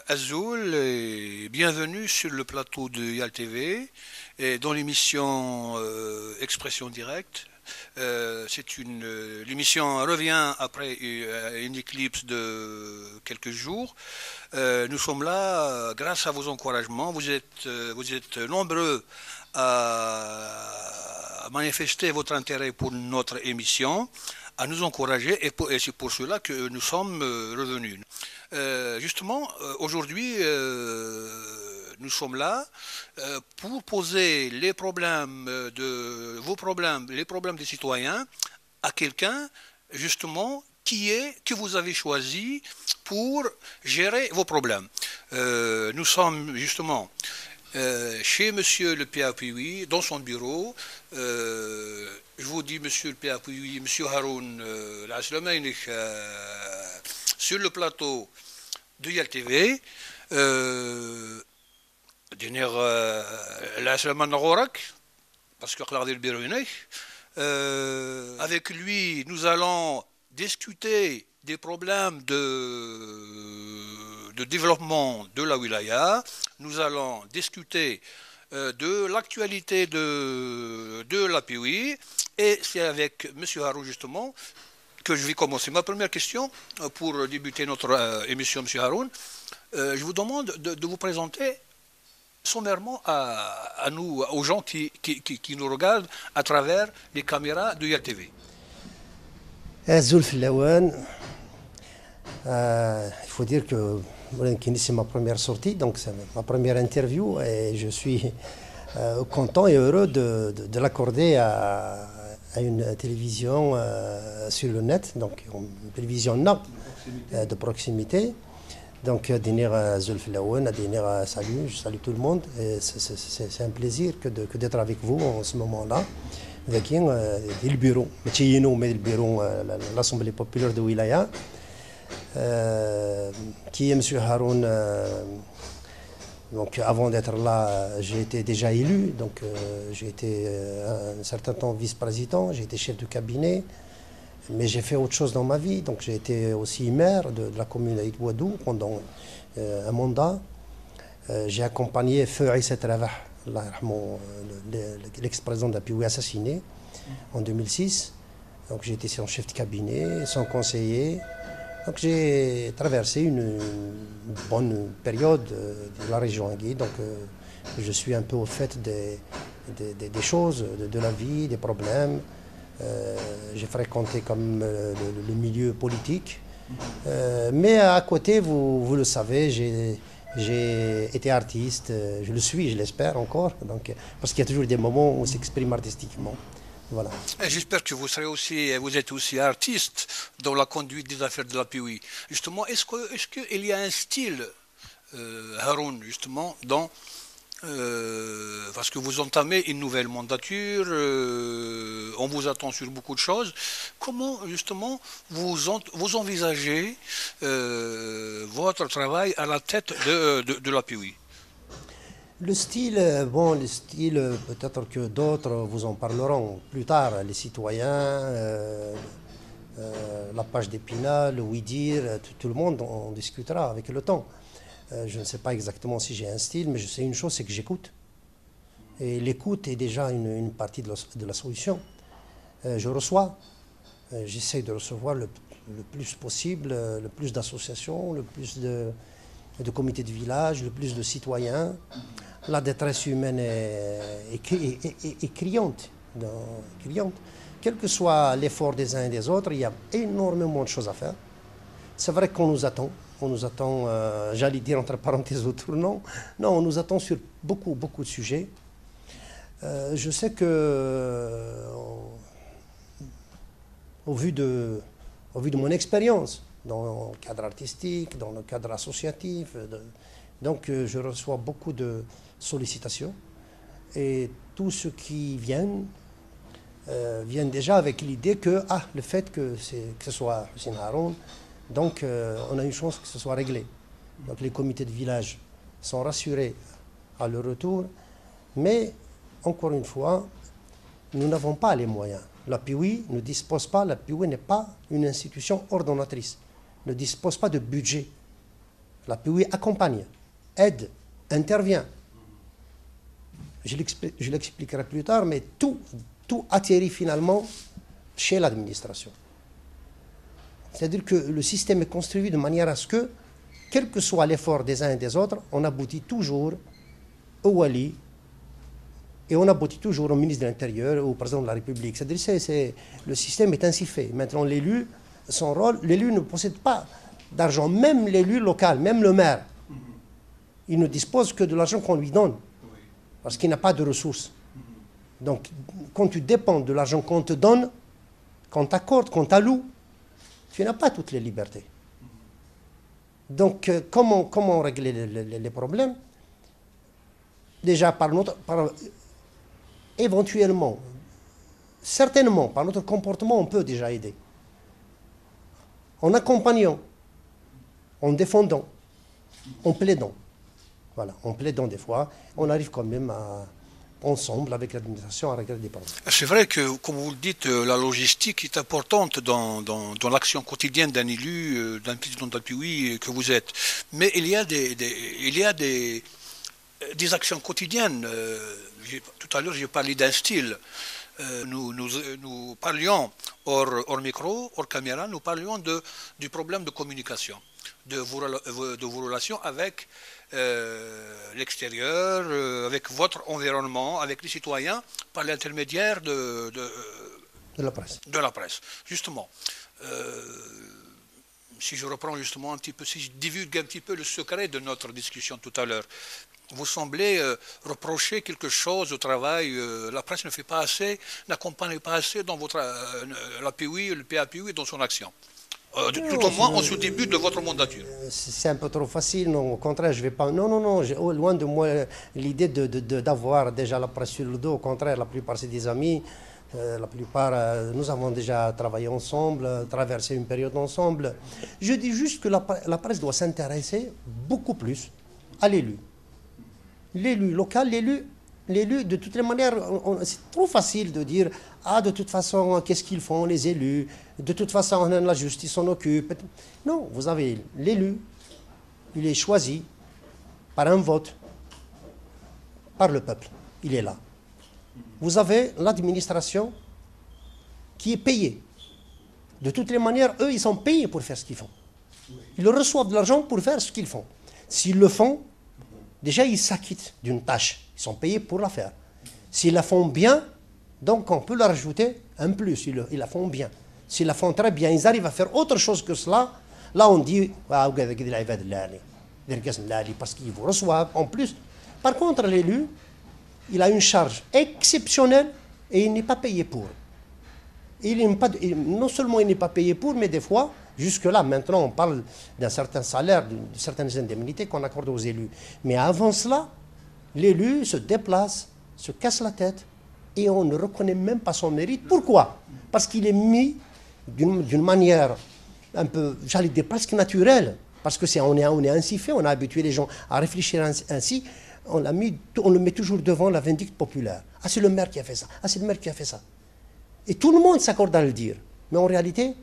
Azul et bienvenue sur le plateau de YAL TV et dans l'émission Expression Directe. L'émission revient après une éclipse de quelques jours. Nous sommes là grâce à vos encouragements. Vous êtes nombreux à manifester votre intérêt pour notre émission, à nous encourager et c'est pour cela que nous sommes revenus. Aujourd'hui, nous sommes là pour poser les problèmes les problèmes des citoyens à quelqu'un justement que vous avez choisi pour gérer vos problèmes. Nous sommes justement chez Monsieur le PAPUI, dans son bureau. Je vous dis, Monsieur le PAPUI, Monsieur Haroun Al-Aslamainik, sur le plateau de YAL TV. Dîner l'Aslaman Nagorak, parce que le bureau avec lui, nous allons discuter des problèmes de développement de la wilaya. Nous allons discuter de l'actualité de la PUI. Et c'est avec M. Haroun, justement, que je vais commencer. Ma première question, pour débuter notre émission, M. Haroun, je vous demande de vous présenter sommairement à nous, aux gens qui nous regardent à travers les caméras de YAL TV. Azul Filawan, il faut dire que c'est ma première sortie, donc c'est ma première interview et je suis content et heureux de l'accorder à une télévision sur le net, donc une télévision de proximité. Donc, salut, je salue tout le monde. C'est un plaisir que d'être avec vous en ce moment-là. Avec le bureau, l'Assemblée populaire de Wilaya, qui est M. Haroun. Donc, avant d'être là, j'ai été déjà élu. Donc, j'ai été un certain temps vice-président, j'ai été chef de cabinet. Mais j'ai fait autre chose dans ma vie, donc j'ai été aussi maire de la commune d'Aït-Ouadou pendant un mandat. J'ai accompagné Feu Aïssa Travah, l'ex-président de la PUI assassiné en 2006. Donc j'ai été son chef de cabinet, son conseiller. Donc j'ai traversé une bonne période de la région Anguille. Donc je suis un peu au fait des choses, de la vie, des problèmes. J'ai fréquenté comme le milieu politique, mais à côté, vous le savez, j'ai été artiste, je le suis, je l'espère encore, donc, parce qu'il y a toujours des moments où on s'exprime artistiquement. Voilà. J'espère que vous êtes aussi artiste dans la conduite des affaires de la PUI. Justement, est-ce qu'il y a un style, Haroun, justement, parce que vous entamez une nouvelle mandature, on vous attend sur beaucoup de choses. Comment justement vous envisagez votre travail à la tête de la PUI? Le style, peut-être que d'autres vous en parleront plus tard, les citoyens, la page d'Épinal, le oui-dire, tout le monde en discutera avec le temps. Je ne sais pas exactement si j'ai un style, mais je sais une chose, c'est que j'écoute. Et l'écoute est déjà une partie de la solution. Je reçois, j'essaie de recevoir le plus possible, le plus d'associations, le plus de comités de village, le plus de citoyens. La détresse humaine est criante, criante. Quel que soit l'effort des uns et des autres, il y a énormément de choses à faire. C'est vrai qu'on nous attend. On nous attend, j'allais dire entre parenthèses au tournant. Non, on nous attend sur beaucoup de sujets. Je sais que, au vu de mon expérience dans le cadre artistique, dans le cadre associatif, donc je reçois beaucoup de sollicitations. Et tous ceux qui viennent déjà avec l'idée que, le fait que ce soit Hussein Haroun, donc on a une chance que ce soit réglé. Donc les comités de village sont rassurés à leur retour, mais encore une fois, nous n'avons pas les moyens. La PUI ne dispose pas, la PUI n'est pas une institution ordonnatrice, ne dispose pas de budget La POUI accompagne, aide, intervient. Je l'expliquerai plus tard, mais tout atterrit finalement chez l'administration. C'est-à-dire que le système est construit de manière à ce que, quel que soit l'effort des uns et des autres, on aboutit toujours au Wali et on aboutit toujours au ministre de l'Intérieur ou au président de la République. C'est-à-dire que le système est ainsi fait. Maintenant, l'élu, son rôle, l'élu ne possède pas d'argent. Même l'élu local, même le maire, il ne dispose que de l'argent qu'on lui donne, parce qu'il n'a pas de ressources. Donc, quand tu dépends de l'argent qu'on te donne, qu'on t'accorde, qu'on t'alloue, tu n'as pas toutes les libertés. Donc, comment régler les problèmes? Déjà, éventuellement, certainement, par notre comportement, on peut déjà aider. En accompagnant, en défendant, en plaidant. Voilà, en plaidant des fois, on arrive quand même ensemble avec l'administration à régler des problèmes. C'est vrai que, comme vous le dites, la logistique est importante dans l'action quotidienne d'un élu, d'un président de la POUI que vous êtes. Mais il y a des actions quotidiennes. Tout à l'heure, j'ai parlé d'un style. Nous parlions hors micro, hors caméra, nous parlions du problème de communication, de vos relations avec l'extérieur, avec votre environnement, avec les citoyens, par l'intermédiaire de la presse. De la presse, justement. Si je reprends justement un petit peu, si je divulgue un petit peu le secret de notre discussion tout à l'heure, vous semblez reprocher quelque chose au travail. La presse ne fait pas assez, n'accompagne pas assez dans la POUI, le PAPOUI dans son action. Tout au moins, en ce début de votre mandature. C'est un peu trop facile, non, au contraire, je ne vais pas... Non, loin de moi l'idée d'avoir déjà la presse sur le dos. Au contraire, la plupart, c'est des amis. La plupart, nous avons déjà travaillé ensemble, traversé une période ensemble. Je dis juste que la presse doit s'intéresser beaucoup plus à l'élu. L'élu local, l'élu, de toutes les manières, c'est trop facile de dire « Ah, de toute façon, qu'est-ce qu'ils font, les élus? De toute façon, la justice s'en occupe. » Non, vous avez l'élu, il est choisi par un vote, par le peuple. Il est là. Vous avez l'administration qui est payée. De toutes les manières, eux, ils sont payés pour faire ce qu'ils font. Ils reçoivent de l'argent pour faire ce qu'ils font. S'ils le font, déjà, ils s'acquittent d'une tâche. Ils sont payés pour la faire. S'ils la font bien, donc on peut leur ajouter un plus. Ils la font bien. S'ils la font très bien, ils arrivent à faire autre chose que cela. Là, on dit, parce qu'ils vous reçoivent en plus. Par contre, l'élu, il a une charge exceptionnelle et il n'est pas payé pour. Non seulement il n'est pas payé pour, mais des fois, jusque-là, maintenant, on parle d'un certain salaire, de certaines indemnités qu'on accorde aux élus. Mais avant cela, l'élu se déplace, se casse la tête, et on ne reconnaît même pas son mérite. Pourquoi? Parce qu'il est mis d'une manière un peu, j'allais dire, presque naturelle. Parce que on est ainsi fait, on a habitué les gens à réfléchir ainsi. On le met toujours devant la vindicte populaire. Ah, c'est le maire qui a fait ça. Ah, c'est le maire qui a fait ça. Et tout le monde s'accorde à le dire. Mais en réalité,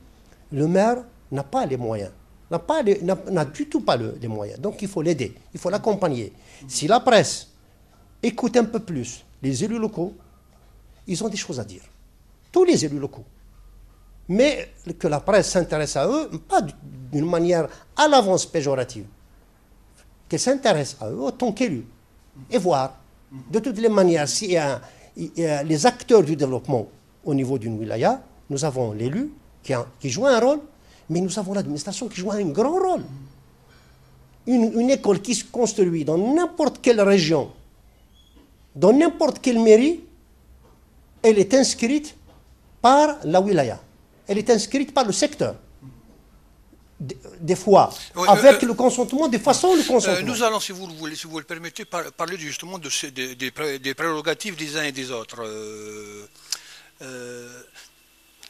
le maire n'a pas les moyens. N'a du tout pas les moyens. Donc il faut l'aider, il faut l'accompagner. Si la presse écoute un peu plus les élus locaux, ils ont des choses à dire. Tous les élus locaux. Mais que la presse s'intéresse à eux, pas d'une manière à l'avance péjorative. Qu'elle s'intéresse à eux en tant qu'élus. Et voir, de toutes les manières, s'il y a les acteurs du développement au niveau d'une wilaya, nous avons l'élu qui joue un rôle, mais nous avons l'administration qui joue un grand rôle. Une école qui se construit dans n'importe quelle région, dans n'importe quelle mairie, elle est inscrite par la wilaya. Elle est inscrite par le secteur. Des fois, avec le consentement, des fois sans le consentement. Nous allons, si vous le permettez, parler justement des prérogatives des uns et des autres.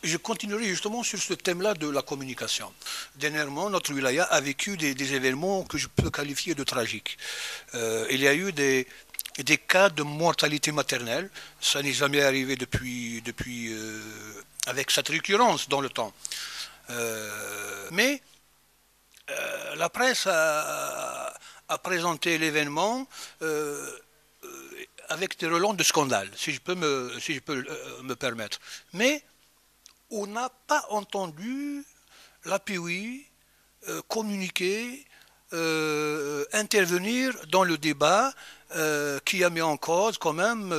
Je continuerai justement sur ce thème-là de la communication. Dernièrement, notre wilaya a vécu des événements que je peux qualifier de tragiques. Il y a eu des cas de mortalité maternelle. Ça n'est jamais arrivé avec cette récurrence dans le temps. Mais La presse a présenté l'événement avec des relents de scandale, si je peux me permettre. Mais on n'a pas entendu la POI communiquer, intervenir dans le débat qui a mis en cause quand même,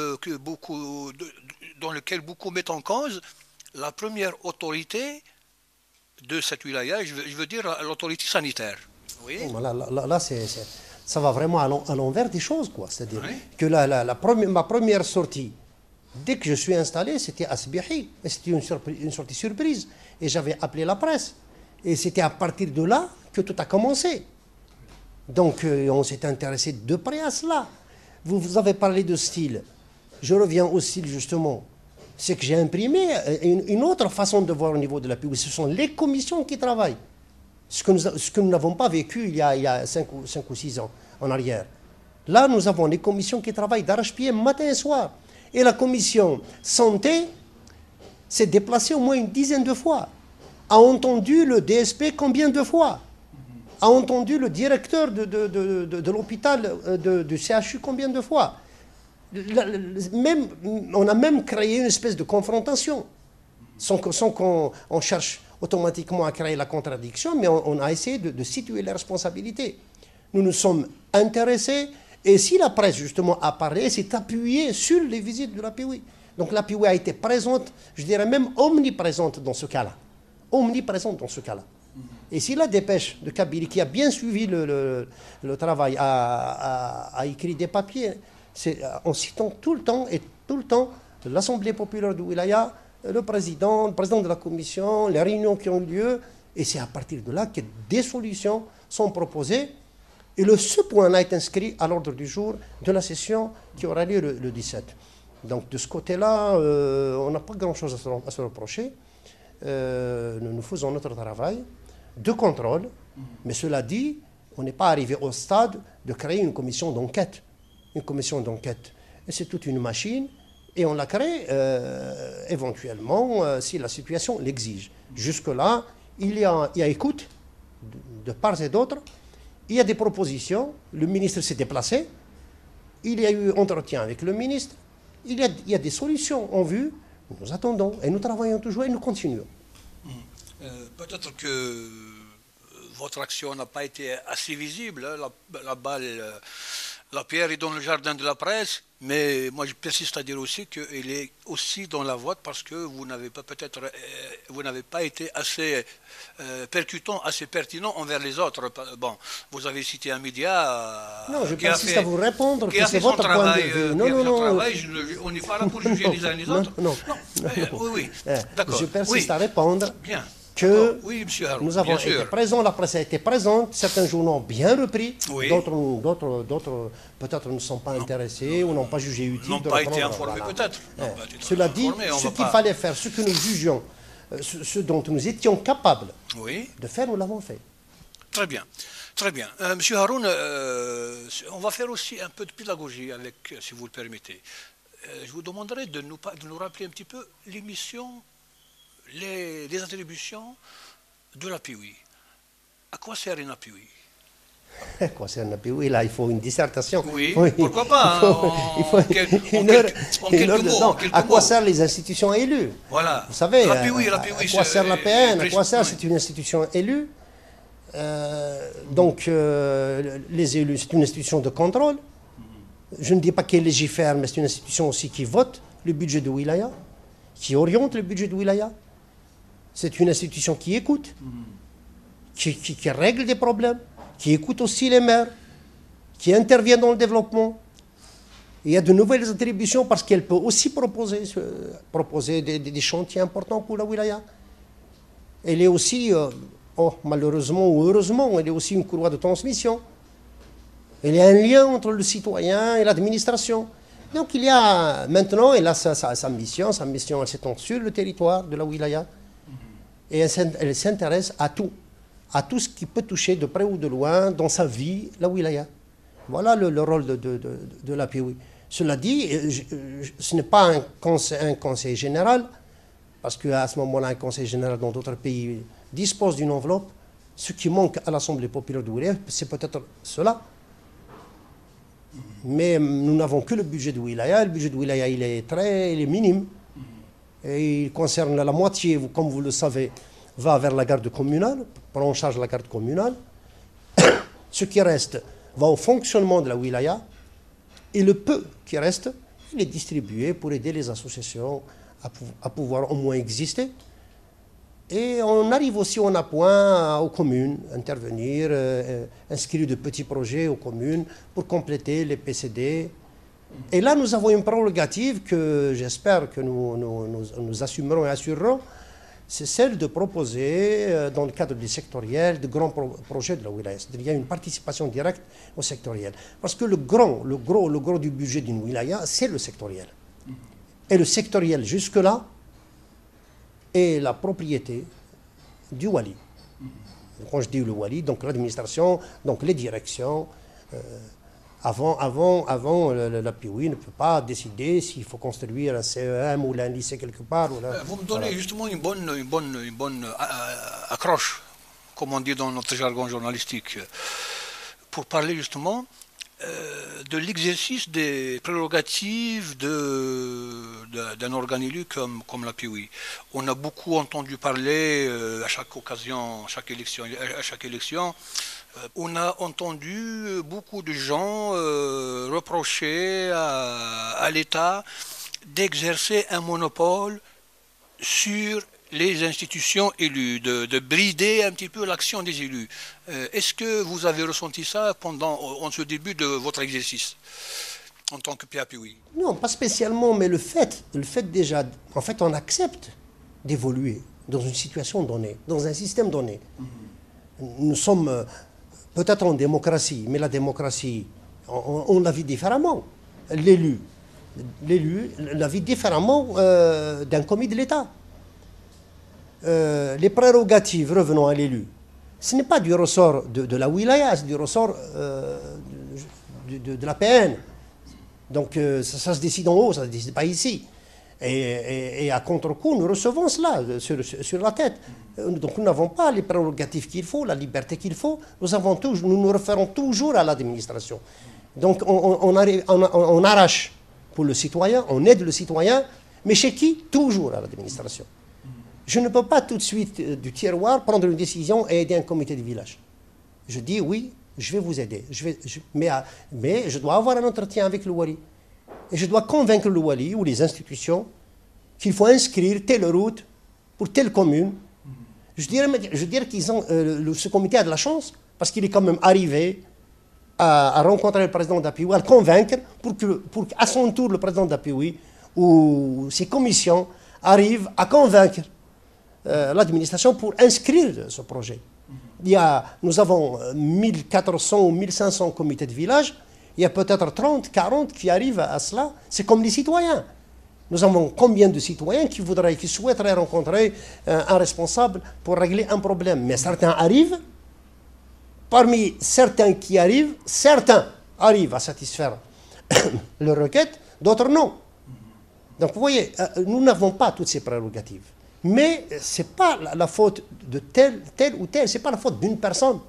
dans lequel beaucoup mettent en cause la première autorité de cette wilaya, je veux dire l'autorité sanitaire. Oui. Bon, là, ça va vraiment à l'envers des choses, quoi. C'est-à-dire Oui. que ma première sortie, dès que je suis installé, c'était à Sbihi. Et c'était une sortie surprise. Et j'avais appelé la presse. Et c'était à partir de là que tout a commencé. Donc, on s'est intéressé de près à cela. Vous avez parlé de style. Je reviens au style, justement. C'est que j'ai imprimé une autre façon de voir au niveau de la POI. Ce sont les commissions qui travaillent. Ce que nous n'avons pas vécu il y a 5 ou 6 ans en arrière. Là, nous avons les commissions qui travaillent d'arrache-pied matin et soir. Et la commission santé s'est déplacée au moins une dizaine de fois. A entendu le DSP combien de fois? A entendu le directeur de l'hôpital, du CHU combien de fois? On a même créé une espèce de confrontation, sans qu'on cherche automatiquement à créer la contradiction, mais on a essayé de situer les responsabilités. Nous nous sommes intéressés, et si la presse justement a parlé, s'est appuyée sur les visites de la POI. Donc la POI a été présente, je dirais même omniprésente dans ce cas-là. Omniprésente dans ce cas-là. Et si la dépêche de Kabylie, qui a bien suivi le travail, a écrit des papiers, en citant tout le temps l'Assemblée populaire de Wilaya, le président de la commission, les réunions qui ont eu lieu, et c'est à partir de là que des solutions sont proposées. Et ce point-là est inscrit à l'ordre du jour de la session qui aura lieu le 17. Donc de ce côté-là, on n'a pas grand-chose à se reprocher. Nous faisons notre travail de contrôle, mais cela dit, on n'est pas arrivé au stade de créer une commission d'enquête. Une commission d'enquête. Et c'est toute une machine, et on la crée éventuellement si la situation l'exige. Jusque-là, il y a écoute de part et d'autre, il y a des propositions, le ministre s'est déplacé, il y a eu entretien avec le ministre, il y a des solutions en vue, nous attendons, et nous travaillons toujours, et nous continuons. Peut-être que votre action n'a pas été assez visible, hein, la balle, la pierre est dans le jardin de la presse, mais moi je persiste à dire aussi qu'elle est aussi dans la vôtre parce que vous n'avez pas vous n'avez pas été assez percutant, assez pertinent envers les autres. Bon, vous avez cité un média non, je qui a persiste à vous répondre qui a que c'est fait son votre point de travail, vue. Non. On n'est pas là pour juger les uns les autres. Non. Oui, d'accord. Je persiste à répondre. Bien. Que oui, monsieur Haroun, nous avons été présents, la presse a été présente, certains journaux ont bien repris, oui. d'autres peut-être ne sont pas intéressés ou n'ont pas jugé utile. N'ont pas été informés peut-être. Cela dit, ce qu'il fallait faire, ce que nous jugions, ce dont nous étions capables de faire, nous l'avons fait. Très bien. Très bien. Monsieur Haroun, on va faire aussi un peu de pédagogie avec, si vous le permettez. Je vous demanderai de nous rappeler un petit peu l'émission, les attributions de la POI. À quoi sert une POI? À quoi sert une POI? Là, il faut une dissertation. Oui, pourquoi pas? Il faut une heure de temps. À quoi servent les institutions élues? Voilà. Vous savez, la POI, à quoi sert la PN? À quoi sert? C'est une institution élue. Donc, les élus, c'est une institution de contrôle. Je ne dis pas qu'elle légifère, mais c'est une institution aussi qui vote le budget de Wilaya, qui oriente le budget de Wilaya. C'est une institution qui écoute, qui règle des problèmes, qui écoute aussi les maires, qui intervient dans le développement. Il y a de nouvelles attributions parce qu'elle peut aussi proposer des chantiers importants pour la Wilaya. Elle est aussi, malheureusement ou heureusement, elle est aussi une courroie de transmission. Il y a un lien entre le citoyen et l'administration. Donc il y a maintenant, elle a sa mission, elle s'étend sur le territoire de la Wilaya. Et elle s'intéresse à tout ce qui peut toucher de près ou de loin dans sa vie, la Wilaya. Voilà le rôle de la POI. Cela dit, ce n'est pas un conseil général, parce qu'à ce moment-là, un conseil général dans d'autres pays dispose d'une enveloppe. Ce qui manque à l'Assemblée populaire de Wilaya, c'est peut-être cela. Mais nous n'avons que le budget de Wilaya. Le budget de Wilaya, il est minime. Et il concerne la moitié, comme vous le savez, va vers la garde communale, prend en charge la garde communale. Ce qui reste va au fonctionnement de la Wilaya. Et le peu qui reste, il est distribué pour aider les associations à pouvoir au moins exister. Et on arrive aussi en appoint aux communes, intervenir, inscrire de petits projets aux communes pour compléter les PCD. Et là, nous avons une prérogative que j'espère que nous assumerons et assurerons, c'est celle de proposer, dans le cadre du sectoriel, de grands projets de la wilaya. Il y a une participation directe au sectoriel. Parce que le gros du budget d'une wilaya, c'est le sectoriel. Et le sectoriel, jusque-là, est la propriété du wali. Quand je dis le wali, donc l'administration, donc les directions. Avant la PIOUI ne peut pas décider s'il faut construire un CEM ou un lycée quelque part. Vous me donnez justement une bonne accroche, comme on dit dans notre jargon journalistique, pour parler justement de l'exercice des prérogatives d'un organe élu comme la PIOUI. On a beaucoup entendu parler à chaque occasion, à chaque élection. On a entendu beaucoup de gens reprocher à l'État d'exercer un monopole sur les institutions élues, de brider un petit peu l'action des élus. Est-ce que vous avez ressenti ça en ce début de votre exercice en tant que PAPIOUI? Non, pas spécialement, mais le fait déjà, en fait, on accepte d'évoluer dans une situation donnée, dans un système donné. Nous sommes peut-être en démocratie, mais la démocratie, on la vit différemment. L'élu la vit différemment d'un commis de l'État. Les prérogatives revenant à l'élu, ce n'est pas du ressort de la wilaya, c'est du ressort de la PN. Donc ça se décide en haut, ça ne se décide pas ici. Et à contre-coup, nous recevons cela sur la tête. Donc nous n'avons pas les prérogatives qu'il faut, la liberté qu'il faut. Nous nous référons toujours à l'administration. Donc on arrache pour le citoyen, on aide le citoyen, mais chez qui? Toujours à l'administration. Je ne peux pas tout de suite du tiroir prendre une décision et aider un comité de village. Je dis oui, je vais vous aider. Mais je dois avoir un entretien avec le wali. Et je dois convaincre le wali ou les institutions qu'il faut inscrire telle route pour telle commune. Je dirais qu'ils ont, ce comité a de la chance parce qu'il est quand même arrivé à rencontrer le président d'APIOUI, à le convaincre pour qu'à son tour le président d'APIOUI ou ses commissions arrivent à convaincre l'administration pour inscrire ce projet. Nous avons 1400 ou 1500 comités de village. Il y a peut-être 30, 40 qui arrivent à cela. C'est comme les citoyens. Nous avons combien de citoyens qui souhaiteraient rencontrer un responsable pour régler un problème. Mais certains arrivent. Parmi certains qui arrivent, certains arrivent à satisfaire leurs requêtes, d'autres non. Donc vous voyez, nous n'avons pas toutes ces prérogatives. Mais ce n'est pas la faute de tel ou tel, ce n'est pas la faute d'une personne.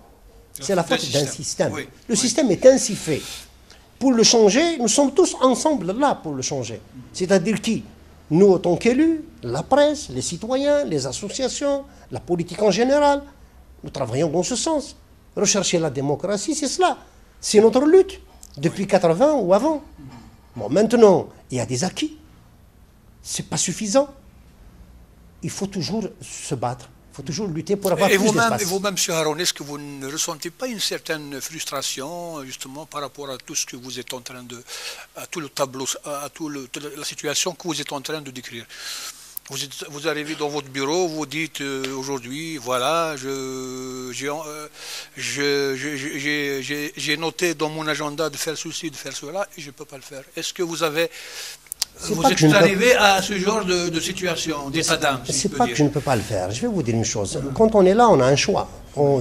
C'est la faute d'un système. Oui, le système est ainsi fait. Pour le changer, nous sommes tous ensemble là pour le changer. C'est-à-dire qui? Nous, en tant qu'élus, la presse, les citoyens, les associations, la politique en général. Nous travaillons dans ce sens. Rechercher la démocratie, c'est cela. C'est notre lutte, depuis 80 ou avant. Bon, maintenant, il y a des acquis. Ce n'est pas suffisant. Il faut toujours se battre. Il faut toujours lutter pour avoir plus d'espace. Et vous-même, M. Haroun, est-ce que vous ne ressentez pas une certaine frustration, justement, par rapport à tout ce que vous êtes en train de... à tout le tableau, à toute la situation que vous êtes en train de décrire? Vous arrivez dans votre bureau, vous dites aujourd'hui, voilà, j'ai noté dans mon agenda de faire ceci, de faire cela, et je ne peux pas le faire. Est-ce que vous êtes arrivé à ce genre de situation, d'état d'âme? C'est pas que je ne peux pas le faire. Je vais vous dire une chose. Quand on est là, on a un choix.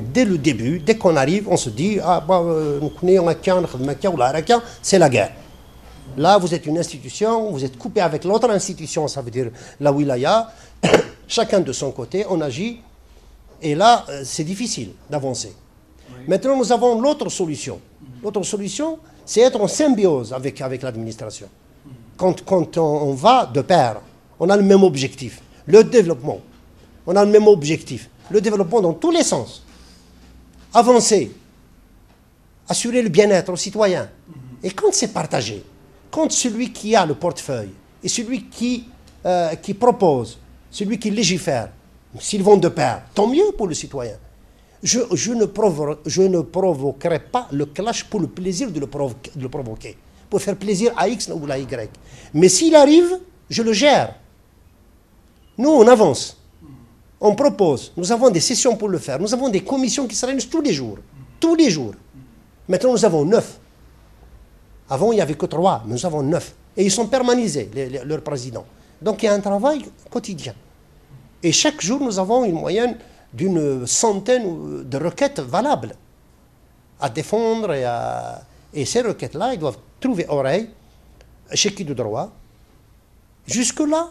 Dès le début, dès qu'on arrive, on se dit, c'est la guerre. Là, vous êtes une institution, vous êtes coupé avec l'autre institution, ça veut dire la wilaya. Chacun de son côté, on agit Et là, c'est difficile d'avancer. Oui. Maintenant, nous avons l'autre solution. L'autre solution, c'est être en symbiose avec l'administration. Quand on va de pair, on a le même objectif, le développement. On a le même objectif, le développement dans tous les sens. Avancer, assurer le bien-être aux citoyens. Et quand c'est partagé, quand celui qui a le portefeuille et celui qui propose, celui qui légifère, s'ils vont de pair, tant mieux pour le citoyen. Je ne provoquerai pas le clash pour le plaisir de le provoquer, pour faire plaisir à X ou à Y. Mais s'il arrive, je le gère. Nous, on avance, on propose, nous avons des sessions pour le faire, nous avons des commissions qui se réunissent tous les jours. Tous les jours. Maintenant, nous avons 9. Avant, il n'y avait que 3, mais nous avons 9. Et ils sont permanentés, leurs présidents. Donc, il y a un travail quotidien. Et chaque jour, nous avons une moyenne d'une centaine de requêtes valables à défendre. Et ces requêtes-là, ils doivent trouver oreille chez qui de droit. Jusque-là,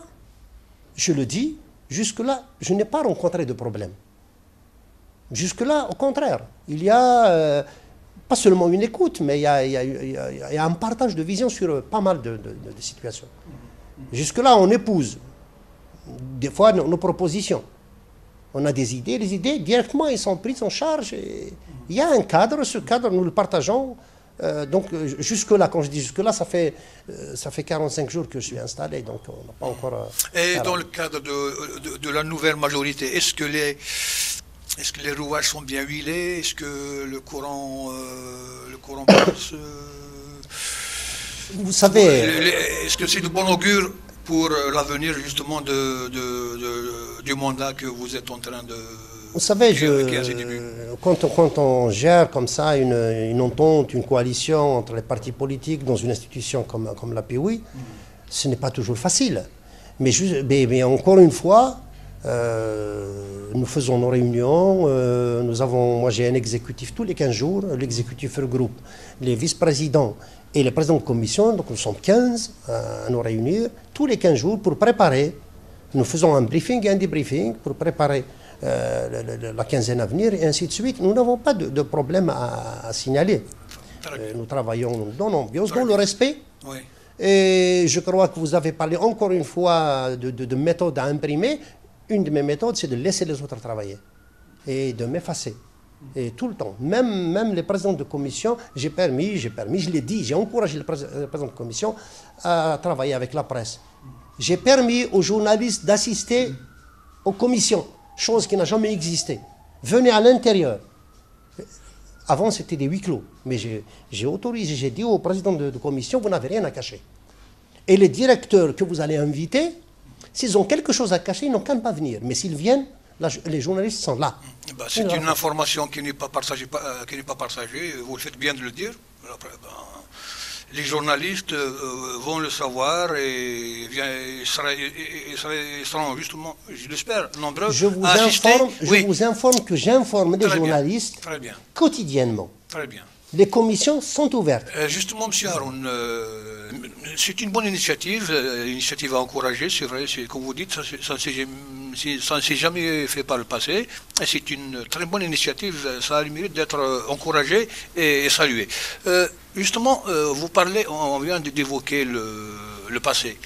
je le dis, jusque-là, je n'ai pas rencontré de problème. Jusque-là, au contraire, il y a pas seulement une écoute, mais il y a un partage de vision sur pas mal de situations. Jusque-là, on épouse des fois nos propositions. On a des idées, les idées, directement, elles sont prises en charge. Et il y a un cadre, ce cadre, nous le partageons. Donc, jusque-là, quand je dis jusque-là, ça fait 45 jours que je suis installé, donc on n'a pas encore... Et dans le cadre de la nouvelle majorité, est-ce que les rouages sont bien huilés? Est-ce que le courant passe? Vous savez... Est-ce que c'est de bon augure pour l'avenir, justement, du mandat que vous êtes en train de... Vous savez, quand on gère comme ça une entente, une coalition entre les partis politiques dans une institution comme la POI, ce n'est pas toujours facile. Mais encore une fois, nous faisons nos réunions, moi j'ai un exécutif tous les 15 jours, l'exécutif regroupe les vice-présidents et les présidents de commission, donc nous sommes 15 à nous réunir tous les 15 jours pour préparer, nous faisons un briefing et un débriefing pour préparer la quinzaine à venir et ainsi de suite. Nous n'avons pas de problème à signaler. Nous travaillons dans l'ambiance, dans le respect. Oui. Et je crois que vous avez parlé encore une fois de méthodes à imprimer. Une de mes méthodes, c'est de laisser les autres travailler et de m'effacer. Et tout le temps. Même les présidents de commission, j'ai permis, je l'ai dit, j'ai encouragé les présidents de commission à travailler avec la presse. J'ai permis aux journalistes d'assister aux commissions, chose qui n'a jamais existé. Venez à l'intérieur. Avant, c'était des huis clos. Mais j'ai autorisé, j'ai dit aux présidents de commission, vous n'avez rien à cacher. Et les directeurs que vous allez inviter, s'ils ont quelque chose à cacher, ils n'ont qu'à ne pas venir. Mais s'ils viennent, les journalistes sont là. C'est une information qui n'est pas partagée, vous le faites bien de le dire. Les journalistes vont le savoir et seront justement, je l'espère, nombreux à assister. Je vous informe que j'informe les journalistes quotidiennement. Très bien. Les commissions sont ouvertes. Justement, M. Haroun, c'est une bonne initiative à encourager, c'est vrai, comme vous dites, ça ne s'est jamais fait par le passé. C'est une très bonne initiative, ça a le mérite d'être encouragé et salué. Justement, on vient d'évoquer le passé.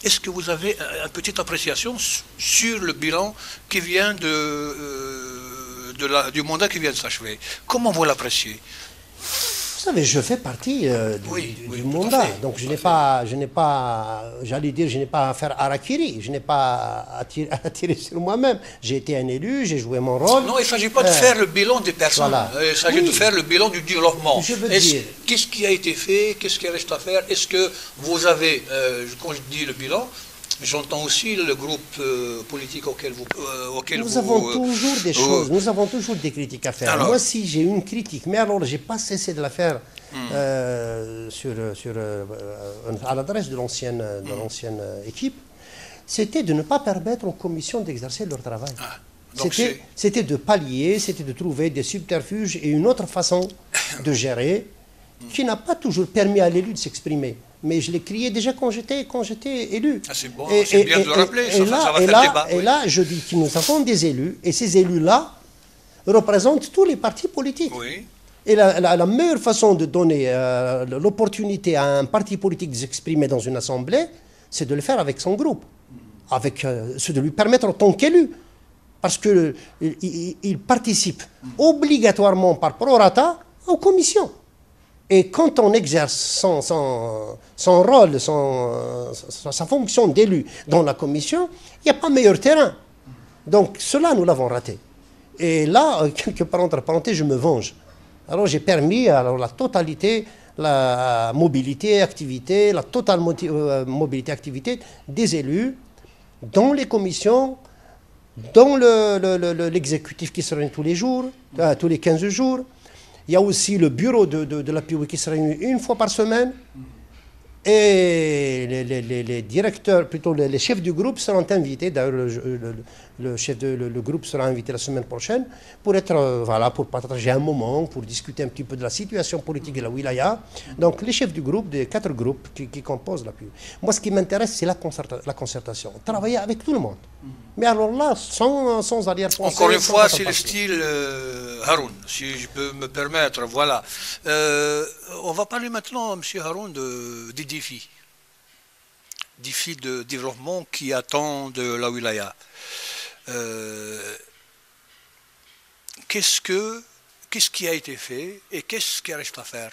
Est-ce que vous avez une petite appréciation sur le bilan qui vient du mandat qui vient de s'achever? Comment vous l'appréciez? Vous savez, je fais partie du mandat, donc je n'ai pas, j'allais dire, je n'ai pas à faire harakiri, je n'ai pas à tirer sur moi-même. J'ai été un élu, j'ai joué mon rôle. Non, il ne s'agit pas de faire le bilan des personnes, voilà. Il s'agit de faire le bilan du développement. Qu'est-ce qui a été fait, qu'est-ce qui reste à faire? Est-ce que vous avez, quand je dis le bilan, j'entends aussi le groupe politique auquel nous avons toujours des choses, nous avons toujours des critiques à faire. Alors, moi, si j'ai une critique, mais alors je n'ai pas cessé de la faire à l'adresse de l'ancienne équipe, c'était de ne pas permettre aux commissions d'exercer leur travail. C'était de pallier, c'était de trouver des subterfuges et une autre façon de gérer qui n'a pas toujours permis à l'élu de s'exprimer. mais je l'ai crié déjà quand j'étais élu. Ah, c'est bon, c'est bien de le rappeler, ça va faire débat. Et là, je dis que nous avons des élus, et ces élus-là représentent tous les partis politiques. Oui. Et la meilleure façon de donner l'opportunité à un parti politique de s'exprimer dans une assemblée, c'est de le faire avec son groupe, c'est de lui permettre en tant qu'élu, parce qu'il participe obligatoirement par prorata aux commissions. Et quand on exerce son rôle, sa fonction d'élu dans la commission, il n'y a pas meilleur terrain. Donc cela, nous l'avons raté. Et là, quelque part entre parenthèses, je me venge. Alors j'ai permis la totalité, la mobilité, activité, la totale mobilité, activité des élus dans les commissions, dans l'exécutif qui se réunit tous les jours, tous les 15 jours. Il y a aussi le bureau de la POI qui se réunit une fois par semaine. Et les directeurs, plutôt les chefs du groupe seront invités. D'ailleurs, le groupe sera invité la semaine prochaine pour pour partager un moment, pour discuter un petit peu de la situation politique de la wilaya. Donc, les chefs du groupe, des 4 groupes qui composent la PUI. Moi, ce qui m'intéresse, c'est la concertation. Travailler avec tout le monde. Mais alors là, sans arrière-pensée. Encore une fois, c'est le style Haroun, si je peux me permettre. Voilà. On va parler maintenant, M. Haroun, des défis. Défis de développement qui attendent de la wilaya. Qu'est-ce qui a été fait et qu'est-ce qui reste à faire?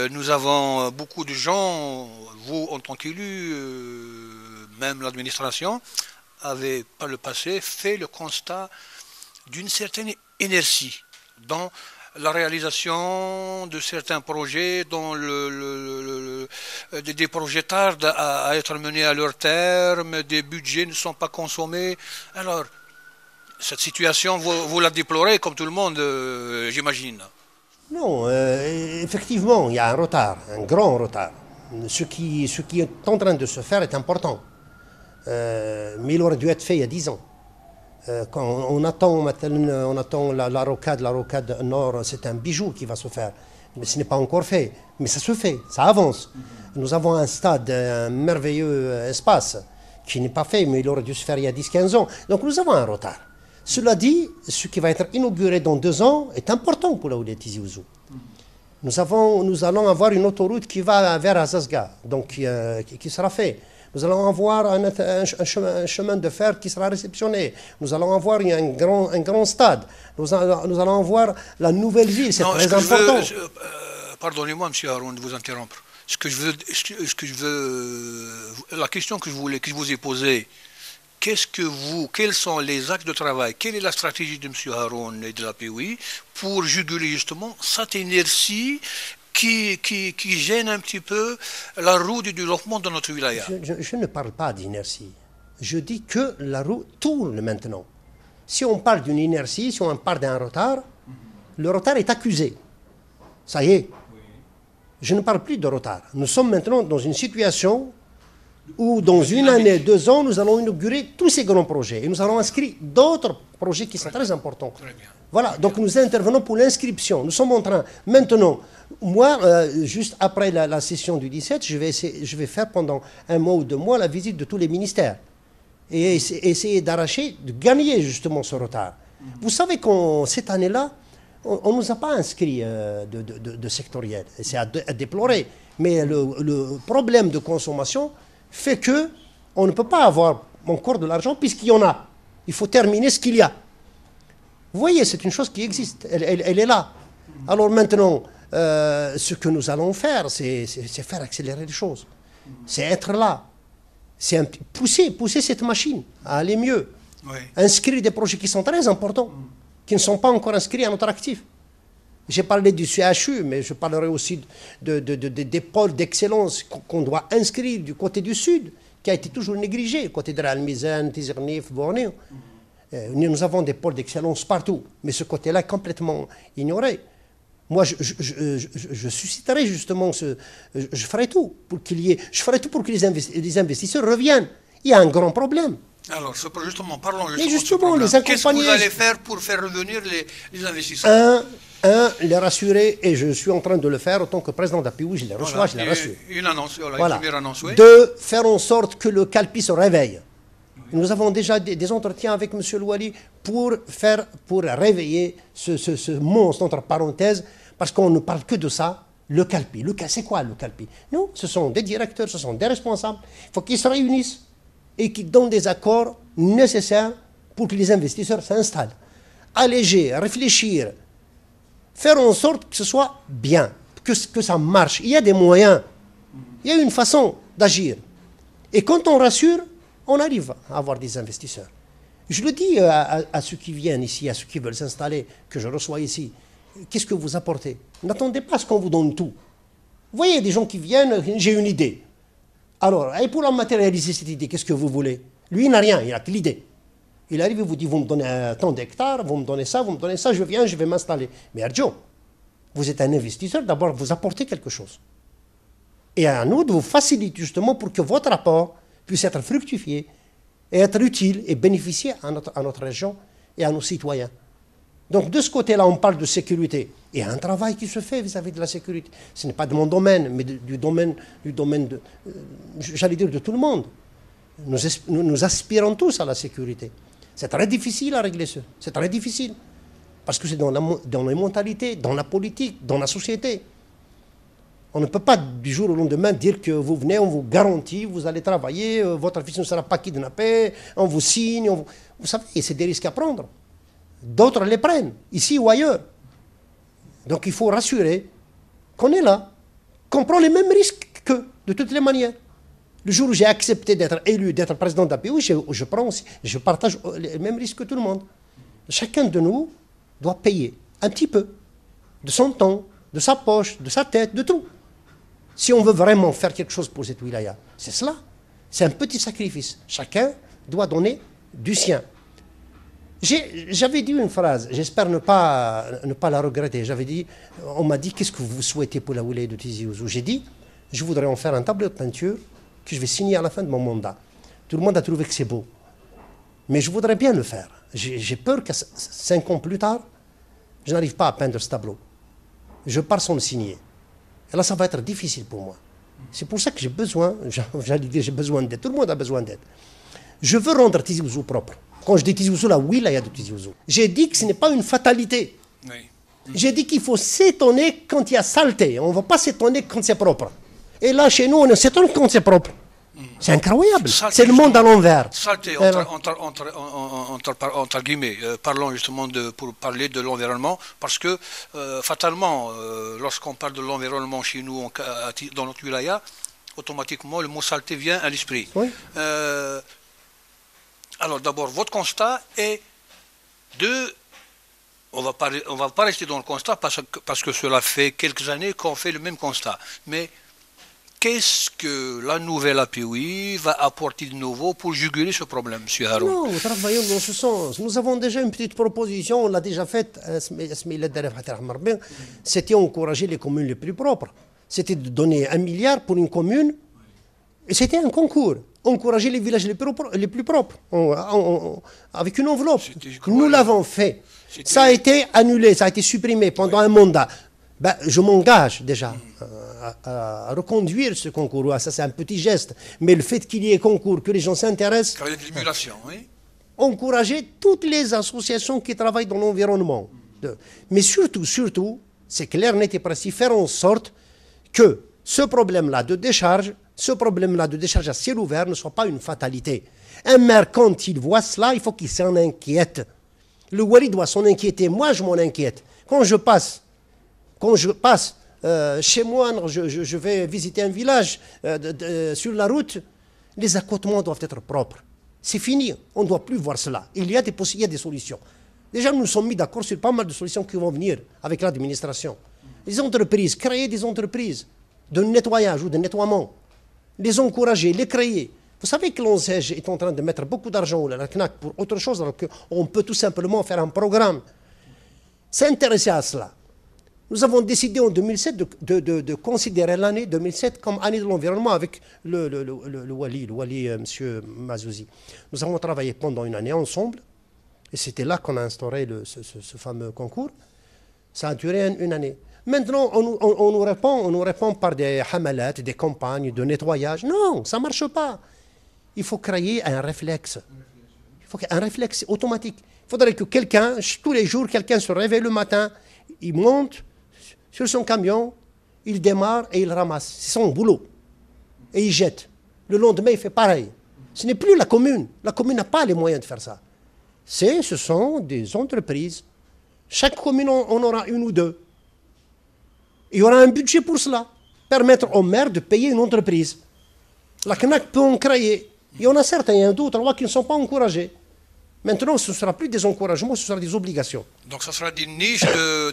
Nous avons beaucoup de gens, vous en tant qu'élus, même l'administration, avait par le passé fait le constat d'une certaine inertie dans la réalisation de certains projets, dont des projets tardent à être menés à leur terme, des budgets ne sont pas consommés. Alors, cette situation, vous la déplorez comme tout le monde, j'imagine. Non, effectivement, il y a un retard, un grand retard. Ce qui est en train de se faire est important. Mais il aurait dû être fait il y a 10 ans. Quand on attend la rocade nord, c'est un bijou qui va se faire. Mais ce n'est pas encore fait. Mais ça se fait, ça avance. Nous avons un stade, un merveilleux espace qui n'est pas fait, mais il aurait dû se faire il y a 10-15 ans. Donc nous avons un retard. Cela dit, ce qui va être inauguré dans 2 ans est important pour la Wilaya Tizi Ouzou. Nous allons avoir une autoroute qui va vers Azazga, donc qui sera fait. Nous allons avoir un chemin de fer qui sera réceptionné. Nous allons avoir un grand stade. Nous allons avoir la nouvelle ville. C'est très important. Pardonnez-moi, M. Haroun, de vous interrompre. La question que je vous ai posée, quels sont les axes de travail, quelle est la stratégie de M. Haroun et de la POI pour juguler justement cette inertie qui gêne un petit peu la roue du développement de notre wilaya? Je ne parle pas d'inertie. Je dis que la roue tourne maintenant. Si on parle d'une inertie, si on parle d'un retard, le retard est accusé. Ça y est. Je ne parle plus de retard. Nous sommes maintenant dans une situation où dans 1 année, 2 ans, nous allons inaugurer tous ces grands projets. Et nous allons inscrire d'autres projets qui sont très importants. Très bien. Voilà, donc nous intervenons pour l'inscription. Nous sommes en train, maintenant, moi, juste après la session du 17, je vais faire pendant 1 mois ou 2 mois la visite de tous les ministères. Et essayer d'arracher, de gagner justement ce retard. Vous savez qu'en cette année-là, on ne nous a pas inscrits de sectoriel. Et c'est à déplorer. Mais le problème de consommation fait qu'on ne peut pas avoir encore de l'argent puisqu'il y en a. Il faut terminer ce qu'il y a. Vous voyez, c'est une chose qui existe. Elle est là. Alors maintenant, ce que nous allons faire, c'est faire accélérer les choses. C'est être là. C'est pousser cette machine à aller mieux. Oui. Inscrire des projets qui sont très importants, qui ne sont pas encore inscrits à notre actif. J'ai parlé du CHU, mais je parlerai aussi des pôles d'excellence qu'on doit inscrire du côté du sud, qui a été toujours négligé, côté de Al-Mizan, Tizernif, Bornéo. Nous avons des pôles d'excellence partout, mais ce côté-là est complètement ignoré. Moi, je susciterai justement je ferai tout pour je ferai tout pour que les investisseurs reviennent. Il y a un grand problème. Alors, justement, parlons justement de ce problème. les accompagner. Qu'est-ce que vous allez faire pour faire revenir les investisseurs? les rassurer, et je suis en train de le faire en tant que président d'API, je les reçois, je les rassure. Une annonce, Voilà. une première annonce, oui. De faire en sorte que le Calpi se réveille. Nous avons déjà des entretiens avec M. Louali pour réveiller ce monstre, entre parenthèses, parce qu'on ne parle que de ça, le Calpi. C'est quoi le Calpi? Non, ce sont des directeurs, ce sont des responsables. Il faut qu'ils se réunissent et qu'ils donnent des accords nécessaires pour que les investisseurs s'installent. Alléger, réfléchir, faire en sorte que ce soit bien, que ça marche. Il y a des moyens, il y a une façon d'agir. Et quand on rassure, on arrive à avoir des investisseurs. Je le dis à ceux qui viennent ici, à ceux qui veulent s'installer, que je reçois ici. Qu'est-ce que vous apportez? N'attendez pas à ce qu'on vous donne tout. Vous voyez des gens qui viennent, j'ai une idée. Alors, et pour la matérialiser cette idée, qu'est-ce que vous voulez? Lui, il n'a rien, il n'a que l'idée. Il arrive et vous dit, vous me donnez tant d'hectares, vous me donnez ça, je viens, je vais m'installer. Mais Arjo, vous êtes un investisseur, d'abord vous apportez quelque chose. Et à nous de vous faciliter justement pour que votre apport puisse être fructifié et être utile et bénéficier à notre région et à nos citoyens. Donc de ce côté-là, on parle de sécurité. Il y a un travail qui se fait vis-à-vis de la sécurité. Ce n'est pas de mon domaine, mais du domaine de, j'allais dire, de tout le monde. Nous aspirons tous à la sécurité. C'est très difficile à régler ça. C'est très difficile. Parce que c'est dans les mentalités, dans la politique, dans la société. On ne peut pas du jour au lendemain dire que vous venez, on vous garantit, vous allez travailler, votre fils ne sera pas kidnappé, on vous signe. Vous savez, c'est des risques à prendre. D'autres les prennent, ici ou ailleurs. Donc il faut rassurer qu'on est là, qu'on prend les mêmes risques qu'eux, de toutes les manières. Le jour où j'ai accepté d'être élu, d'être président d'API, je partage les mêmes risques que tout le monde. Chacun de nous doit payer un petit peu de son temps, de sa poche, de sa tête, de tout. Si on veut vraiment faire quelque chose pour cette wilaya, c'est cela. C'est un petit sacrifice. Chacun doit donner du sien. J'avais dit une phrase, j'espère ne pas la regretter. On m'a dit, qu'est-ce que vous souhaitez pour la wilaya de Tizi Ouzou? J'ai dit, je voudrais en faire un tableau de peinture que je vais signer à la fin de mon mandat. Tout le monde a trouvé que c'est beau. Mais je voudrais bien le faire. J'ai peur que 5 ans plus tard, je n'arrive pas à peindre ce tableau. Je pars sans le signer. Et là, ça va être difficile pour moi. C'est pour ça que j'ai besoin, j'allais dire, j'ai besoin d'aide. Tout le monde a besoin d'aide. Je veux rendre Tizi Ouzou propre. Quand je dis Tizi Ouzou, la wilaya de Tizi Ouzou. J'ai dit que ce n'est pas une fatalité. Oui. J'ai dit qu'il faut s'étonner quand il y a saleté. On ne va pas s'étonner quand c'est propre. Et là, chez nous, on s'étonne quand c'est propre. C'est incroyable. C'est le monde à l'envers. Saleté, entre guillemets, parlons justement pour parler de l'environnement, parce que fatalement, lorsqu'on parle de l'environnement chez nous, dans notre wilaya, automatiquement, le mot saleté vient à l'esprit. Oui. Alors d'abord, votre constat est on va pas rester dans le constat parce que cela fait quelques années qu'on fait le même constat. Mais qu'est-ce que la nouvelle API va apporter de nouveau pour juguler ce problème, M. Haroun? Non, nous travaillons dans ce sens. Nous avons déjà une petite proposition, on l'a déjà faite, c'était encourager les communes les plus propres. C'était de donner 1 milliard pour une commune, et c'était un concours. Encourager les villages les plus propres, avec une enveloppe. Nous l'avons fait. Ça a été annulé, ça a été supprimé pendant un mandat. Ben, je m'engage déjà à reconduire ce concours. Ça, c'est un petit geste. Mais le fait qu'il y ait concours, que les gens s'intéressent... Il y a de l'émulation, oui. Encourager toutes les associations qui travaillent dans l'environnement. Mais surtout, c'est clair, net et précis, faire en sorte que ce problème-là de décharge à ciel ouvert ne soit pas une fatalité. Un maire, quand il voit cela, il faut qu'il s'en inquiète. Le Wali doit s'en inquiéter. Moi, je m'en inquiète. Quand je passe chez moi, je vais visiter un village sur la route, les accotements doivent être propres. C'est fini, on ne doit plus voir cela. Il y a des solutions. Déjà, nous nous sommes mis d'accord sur pas mal de solutions qui vont venir avec l'administration. Les entreprises, créer des entreprises de nettoyage ou de nettoiement. Les encourager, les créer. Vous savez que l'ONSEG est en train de mettre beaucoup d'argent à la CNAC pour autre chose, alors qu'on peut tout simplement faire un programme. S'intéresser à cela. Nous avons décidé en 2007 de considérer l'année 2007 comme année de l'environnement avec le Wali, M. Mazouzi. Nous avons travaillé pendant une année ensemble, et c'était là qu'on a instauré ce fameux concours. Ça a duré une année. Maintenant, on nous répond par des hamalat, des campagnes de nettoyage. Non, ça ne marche pas. Il faut créer un réflexe. Il faut un réflexe automatique. Il faudrait que quelqu'un, tous les jours, quelqu'un se réveille le matin, il monte sur son camion, il démarre et il ramasse. C'est son boulot. Et il jette. Le lendemain, il fait pareil. Ce n'est plus la commune. La commune n'a pas les moyens de faire ça. Ce sont des entreprises. Chaque commune en aura une ou deux. Il y aura un budget pour cela. Permettre aux maires de payer une entreprise. La CNAC peut en créer. Il y en a certains, il y en a deux ou trois qui ne sont pas encouragés. Maintenant, ce ne sera plus des encouragements, ce sera des obligations. Donc, ce sera des niches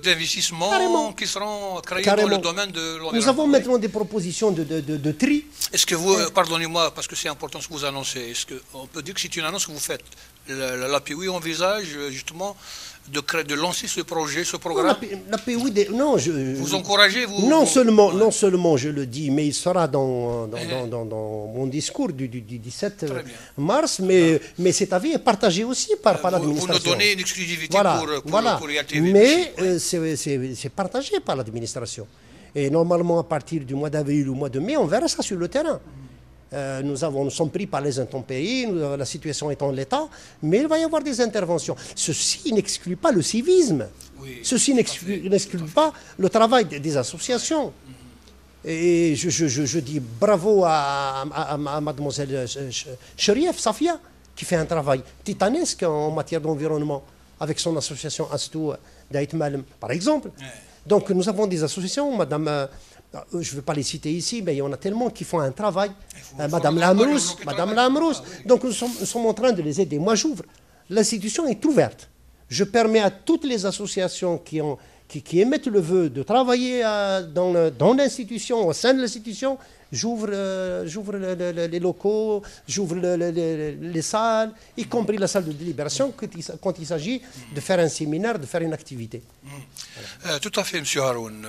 d'investissement qui seront créées dans le domaine de l'environnement. Nous avons maintenant des propositions de tri. Est-ce que vous, pardonnez-moi, parce que c'est important ce que vous annoncez, est-ce qu'on peut dire que c'est une annonce que vous faites? L'APOI envisage justement de lancer ce projet, ce programme? L'APOI, non, vous encouragez, vous? Non seulement je le dis, mais il sera dans mon discours du 17 mars, mais cet avis est partagé aussi par l'administration. Vous nous donnez une exclusivité pour IATV. Mais c'est partagé par l'administration. Et normalement, à partir du mois d'avril ou mois de mai, on verra ça sur le terrain. Nous sommes pris par les intempéries, la situation est en l'état, mais il va y avoir des interventions. Ceci n'exclut pas le civisme. Oui, ceci n'exclut pas le travail des associations. Et je dis bravo à mademoiselle Chérif Safia, qui fait un travail titanesque en matière d'environnement, avec son association Astou d'Aït Malem, par exemple. Ouais. Donc nous avons des associations, madame... je ne vais pas les citer ici, mais il y en a tellement qui font un travail. Madame Lamrous. Donc nous sommes en train de les aider. Moi, j'ouvre. L'institution est ouverte. Je permets à toutes les associations qui émettent le vœu de travailler dans l'institution, au sein de l'institution, j'ouvre les locaux, j'ouvre les salles, y compris la salle de délibération quand il s'agit de faire un séminaire, de faire une activité. Voilà. Tout à fait, M. Haroun.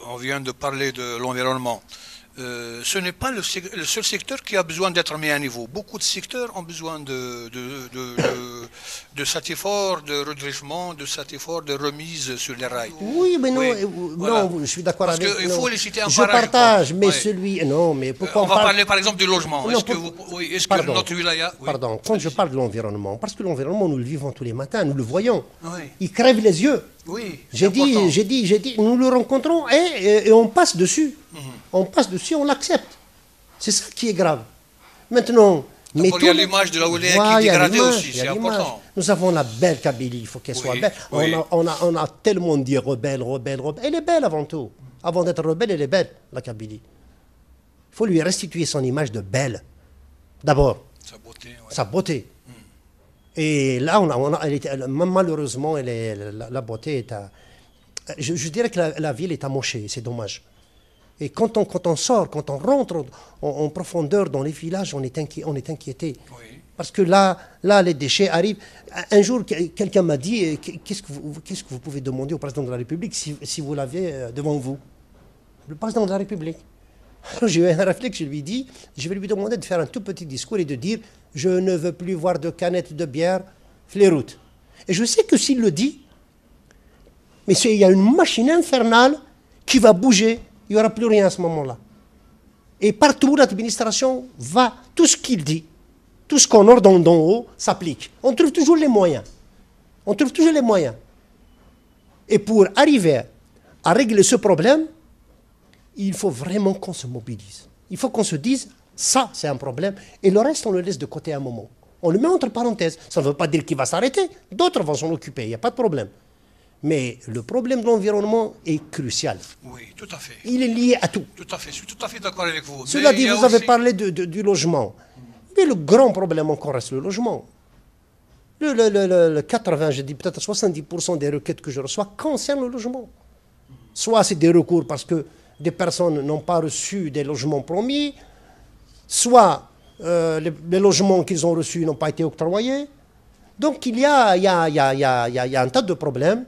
On vient de parler de l'environnement. Ce n'est pas le seul secteur qui a besoin d'être mis à niveau. Beaucoup de secteurs ont besoin de cet effort de redressement, de cet effort de remise sur les rails. Oui, mais non, voilà. Non, je suis d'accord avec vous. Parce qu'il faut les citer en je partage, mais celui... Non, mais pourquoi on va parler par exemple du logement. Est-ce que notre wilaya... Pardon, quand je parle de l'environnement, parce que l'environnement, nous le vivons tous les matins, nous le voyons. Oui. Il crève les yeux. Oui, j'ai dit, nous le rencontrons et on passe dessus. On passe dessus, on l'accepte. C'est ça qui est grave. Maintenant... Donc il y a l'image de la wilaya qui est dégradée aussi, c'est important. Nous avons la belle Kabylie, il faut qu'elle soit belle. Oui. On a tellement dit rebelle. Elle est belle avant tout. Avant d'être rebelle, elle est belle, la Kabylie. Il faut lui restituer son image de belle. D'abord. Sa beauté. Ouais. Sa beauté. Et là, malheureusement, la beauté est à... Je dirais que la ville est amochée, c'est dommage. Et quand on sort, quand on rentre en profondeur dans les villages, on est inquiété. Oui. Parce que là, les déchets arrivent. Un jour, quelqu'un m'a dit, qu'est-ce que vous pouvez demander au président de la République si vous l'avez devant vous? Le président de la République. Alors j'ai eu un réflexe, je lui ai dit, je vais lui demander de faire un tout petit discours et de dire, je ne veux plus voir de canettes de bière sur les routes. Et je sais que s'il le dit, mais il y a une machine infernale qui va bouger. Il n'y aura plus rien à ce moment-là. Et partout, l'administration va, tout ce qu'il dit, tout ce qu'on ordonne d'en haut, s'applique. On trouve toujours les moyens. Et pour arriver à régler ce problème, il faut vraiment qu'on se mobilise. Il faut qu'on se dise, ça, c'est un problème, et le reste, on le laisse de côté un moment. On le met entre parenthèses. Ça ne veut pas dire qu'il va s'arrêter. D'autres vont s'en occuper, il n'y a pas de problème. Mais le problème de l'environnement est crucial. Oui, tout à fait. Il est lié à tout. Tout à fait, je suis tout à fait d'accord avec vous. Cela dit, vous avez parlé du logement. Mais le grand problème encore reste le logement. Le 80, je dis peut-être 70% des requêtes que je reçois concernent le logement. Soit c'est des recours parce que des personnes n'ont pas reçu des logements promis, soit les logements qu'ils ont reçus n'ont pas été octroyés. Donc il y a un tas de problèmes.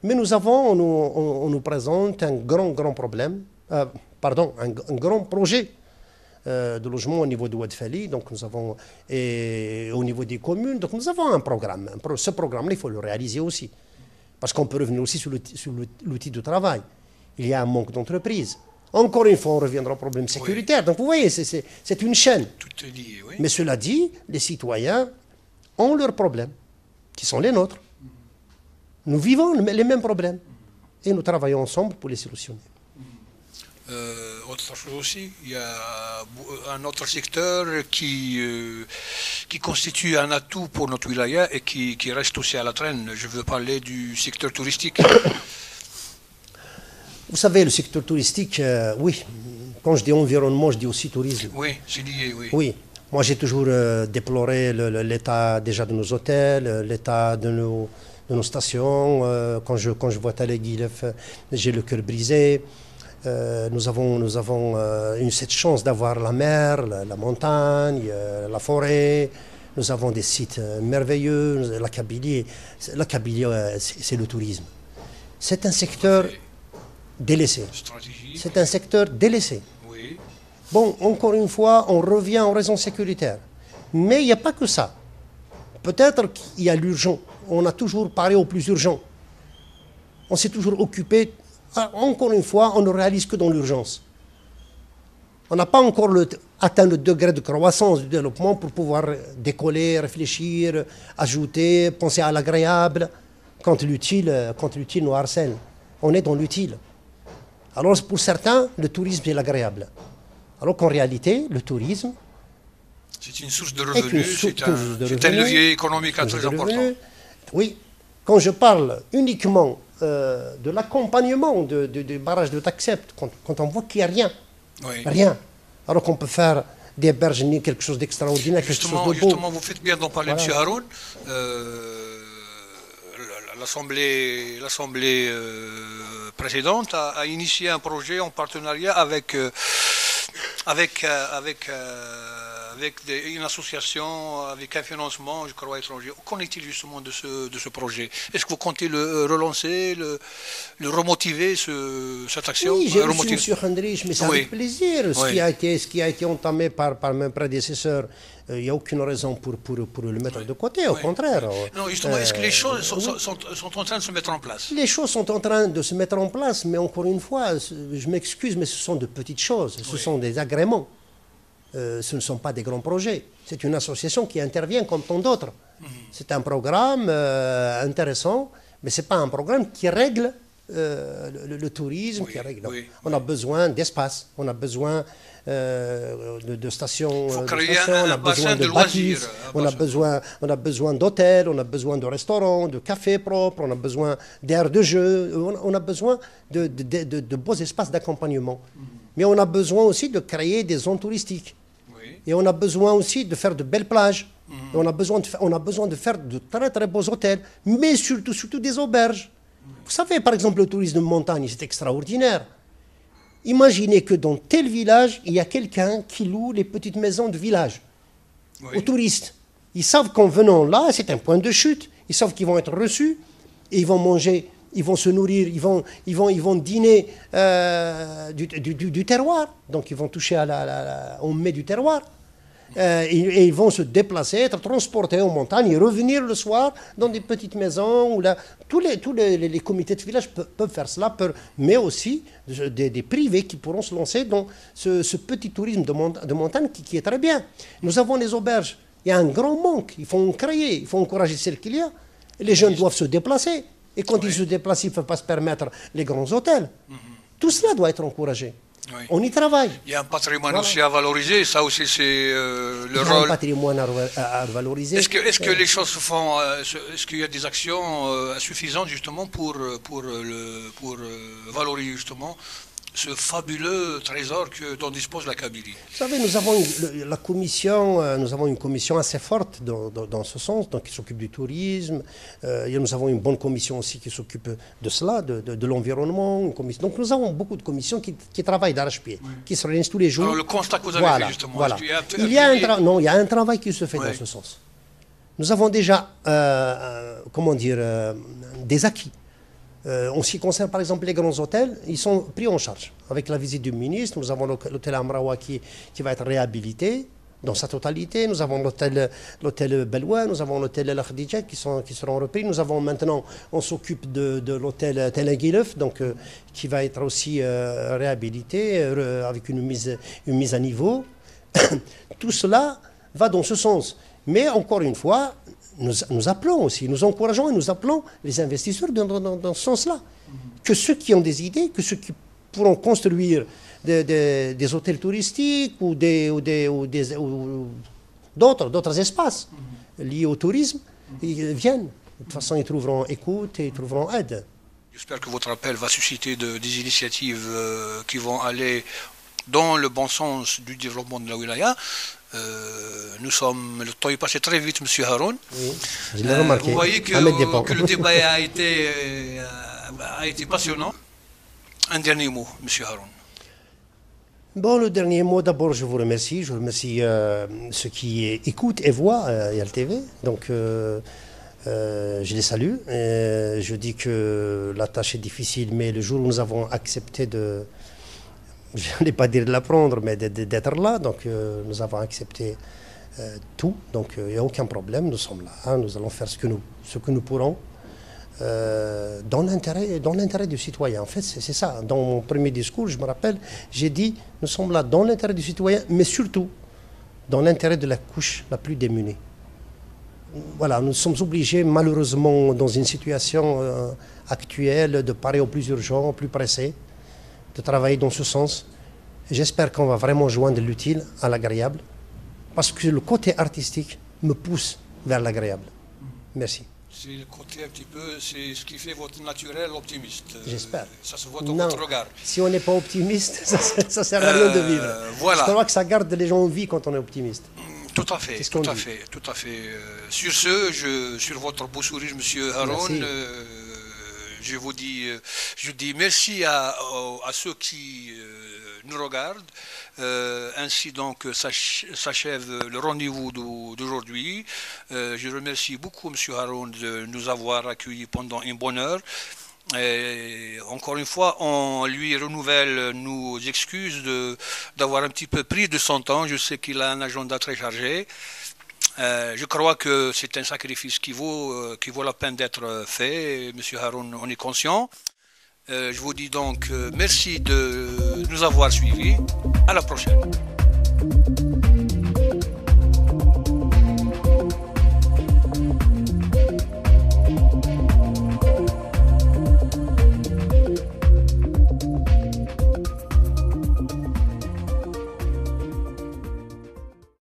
Mais on nous présente un grand problème, un grand projet de logement au niveau de Oued Fali. Donc nous avons, et au niveau des communes, donc nous avons un programme. Ce programme-là, il faut le réaliser aussi. Parce qu'on peut revenir aussi sur l'outil de travail. Il y a un manque d'entreprises. Encore une fois, on reviendra au problème sécuritaire. Oui. Donc vous voyez, c'est une chaîne. Tout est lié, oui. Mais cela dit, les citoyens ont leurs problèmes, qui sont les nôtres. Nous vivons les mêmes problèmes. Et nous travaillons ensemble pour les solutionner. Autre chose aussi, il y a un autre secteur qui constitue un atout pour notre wilaya et qui reste aussi à la traîne. Je veux parler du secteur touristique. Vous savez, le secteur touristique, oui. Quand je dis environnement, je dis aussi tourisme. Oui, c'est lié, oui. Oui. Moi, j'ai toujours déploré l'état déjà de nos hôtels, l'état de nos stations. Quand je vois Taléguilef, j'ai le cœur brisé. Nous avons cette chance d'avoir la mer, la montagne, la forêt. Nous avons des sites merveilleux. La Kabylie, c'est le tourisme. C'est un secteur délaissé. C'est un secteur délaissé. Oui. Bon, encore une fois, on revient aux raisons sécuritaires. Mais il n'y a pas que ça. Peut-être qu'il y a l'urgent. On a toujours parlé au plus urgent. On s'est toujours occupé. Encore une fois, on ne réalise que dans l'urgence. On n'a pas encore atteint le degré de croissance du développement pour pouvoir décoller, réfléchir, ajouter, penser à l'agréable, quand l'utile nous harcèle. On est dans l'utile. Alors pour certains, le tourisme est l'agréable. Alors qu'en réalité, le tourisme c'est une source de revenus, c'est un levier économique très important. Oui, quand je parle uniquement de l'accompagnement du barrage de Taxept, quand on voit qu'il n'y a rien, oui. Rien, alors qu'on peut faire des berges, quelque chose d'extraordinaire, quelque chose de beau. Justement, vous faites bien d'en parler, voilà. M. Haroun. L'Assemblée précédente a initié un projet en partenariat avec une association, avec un financement, je crois, étranger. Qu'en est-il justement de ce projet? Est-ce que vous comptez le relancer, le remotiver, cette action? Oui, j'ai reçu M. Hendrich, mais c'est avec plaisir. Oui. Ce qui a été entamé par mes prédécesseurs, il n'y a aucune raison pour le mettre de côté, au contraire. Non, justement, est-ce que les choses sont en train de se mettre en place? Les choses sont en train de se mettre en place, mais encore une fois, je m'excuse, mais ce sont de petites choses, ce sont des agréments. Ce ne sont pas des grands projets. C'est une association qui intervient comme tant d'autres. C'est un programme intéressant, mais ce n'est pas un programme qui règle le tourisme. Qui règle. On a besoin d'espace, on a besoin de stations, on a besoin de bâtisses, on a besoin d'hôtels, on a besoin de restaurants, de cafés propres, on a besoin d'aires de jeu, on a besoin de beaux espaces d'accompagnement. Mais on a besoin aussi de créer des zones touristiques. Et on a besoin aussi de faire de belles plages. Et on a besoin de faire de très très beaux hôtels, mais surtout des auberges. Vous savez, par exemple, le tourisme de montagne, c'est extraordinaire. Imaginez que dans tel village, il y a quelqu'un qui loue les petites maisons de village aux touristes. Ils savent qu'en venant là, c'est un point de chute. Ils savent qu'ils vont être reçus et ils vont manger. Ils vont se nourrir, ils vont dîner du terroir. Donc ils vont toucher au mets du terroir. Et ils vont se déplacer, être transportés en montagne et revenir le soir dans des petites maisons. Tous les comités de village peuvent faire cela, mais aussi des privés qui pourront se lancer dans ce petit tourisme de montagne qui est très bien. Nous avons les auberges. Il y a un grand manque. Il faut en créer, il faut encourager celles qu'il y a. Les jeunes doivent se déplacer. Et quand ils se déplacent, ils ne peuvent pas se permettre les grands hôtels. Tout cela doit être encouragé. Oui. On y travaille. Il y a un patrimoine aussi à valoriser, ça aussi c'est le rôle. Il y a un patrimoine à valoriser. Est-ce que les choses se font, est-ce qu'il y a des actions suffisantes justement pour valoriser justement ce fabuleux trésor dont dispose la Kabylie? Vous savez, nous avons une commission assez forte dans ce sens, donc qui s'occupe du tourisme. Nous avons une bonne commission aussi qui s'occupe de cela, de l'environnement. Donc nous avons beaucoup de commissions qui travaillent d'arrache-pied, qui se réunissent tous les jours. Alors le constat que vous avez fait justement. Voilà. Il y a un travail qui se fait dans ce sens. Nous avons déjà, des acquis. En ce qui concerne par exemple les grands hôtels, ils sont pris en charge. Avec la visite du ministre, nous avons l'hôtel Amraoua qui va être réhabilité. dans sa totalité. Nous avons l'hôtel Beloua, nous avons l'hôtel El Khadija qui seront repris. Nous avons maintenant, on s'occupe de l'hôtel Tel Aguilef, donc qui va être aussi réhabilité avec une mise à niveau. Tout cela va dans ce sens. Mais encore une fois, nous appelons aussi, nous encourageons et nous appelons les investisseurs dans ce sens-là. Que ceux qui ont des idées, que ceux qui pourront construire des hôtels touristiques ou d'autres espaces liés au tourisme, ils viennent. De toute façon, ils trouveront écoute et ils trouveront aide. J'espère que votre appel va susciter des initiatives qui vont aller dans le bon sens du développement de la wilaya. Le temps est passé très vite, M. Haroun. Oui, je l'ai remarqué. Vous voyez que le débat a été passionnant. Un dernier mot, M. Haroun. Bon, le dernier mot, d'abord, je vous remercie. Je remercie ceux qui écoutent et voient YAL-TV. Donc, je les salue. Je dis que la tâche est difficile, mais le jour où nous avons accepté je n'allais pas dire de l'apprendre, mais d'être là, donc nous avons accepté tout. Donc, il n'y a aucun problème. Nous sommes là. Nous allons faire ce que nous pourrons. Dans l'intérêt du citoyen. En fait, c'est ça. Dans mon premier discours, je me rappelle, j'ai dit, nous sommes là dans l'intérêt du citoyen, mais surtout dans l'intérêt de la couche la plus démunie. Voilà, nous sommes obligés, malheureusement, dans une situation actuelle, de parer au plus urgent, au plus pressé, de travailler dans ce sens. J'espère qu'on va vraiment joindre l'utile à l'agréable, parce que le côté artistique me pousse vers l'agréable. Merci. C'est le côté un petit peu, c'est ce qui fait votre naturel optimiste. J'espère. Ça se voit dans votre regard. Si on n'est pas optimiste, ça ne sert à rien de vivre. Voilà. Je crois que ça garde les gens en vie quand on est optimiste. Tout à fait, tout à fait, tout à fait. Sur ce, sur votre beau sourire, M. Haroun, je dis merci à ceux qui nous regardent. Ainsi donc s'achève le rendez-vous d'aujourd'hui. Je remercie beaucoup M. Haroun de nous avoir accueillis pendant une bonne heure. Et encore une fois, on lui renouvelle nos excuses d'avoir un petit peu pris de son temps. Je sais qu'il a un agenda très chargé. Je crois que c'est un sacrifice qui vaut la peine d'être fait. Monsieur Haroun, on est conscient. Je vous dis donc merci de nous avoir suivis. À la prochaine.